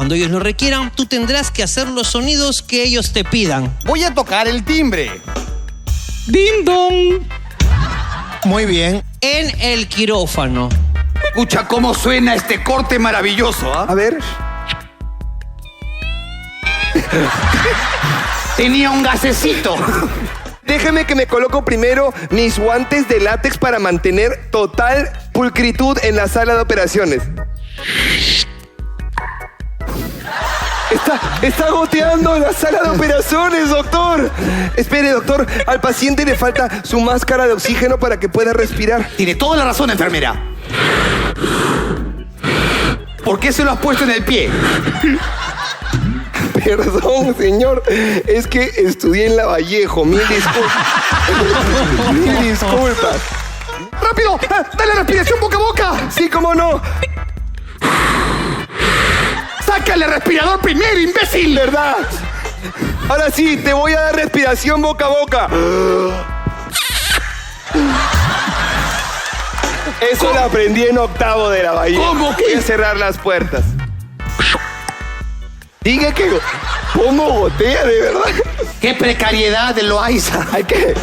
Cuando ellos lo requieran, tú tendrás que hacer los sonidos que ellos te pidan. Voy a tocar el timbre. ¡Ding dong! Muy bien. En el quirófano. Escucha cómo suena este corte maravilloso, ¿ah? A ver. Tenía un gasecito. Déjeme que me coloco primero mis guantes de látex para mantener total pulcritud en la sala de operaciones. Está goteando en la sala de operaciones, doctor. Espere, doctor. Al paciente le falta su máscara de oxígeno para que pueda respirar. Tiene toda la razón, enfermera. ¿Por qué se lo has puesto en el pie? Perdón, señor. Es que estudié en Lavallejo. Mil disculpas. Mil disculpas. ¡Rápido! ¡Dale respiración boca a boca! Sí, cómo no. ¡Sácale respirador primero, imbécil! ¿Verdad? Ahora sí, te voy a dar respiración boca a boca. Eso lo aprendí en octavo de Lavallejo. ¿Cómo que? Voy a cerrar las puertas. Diga que... ¿Cómo gotea, de verdad? ¡Qué precariedad de Loaiza! Hay que...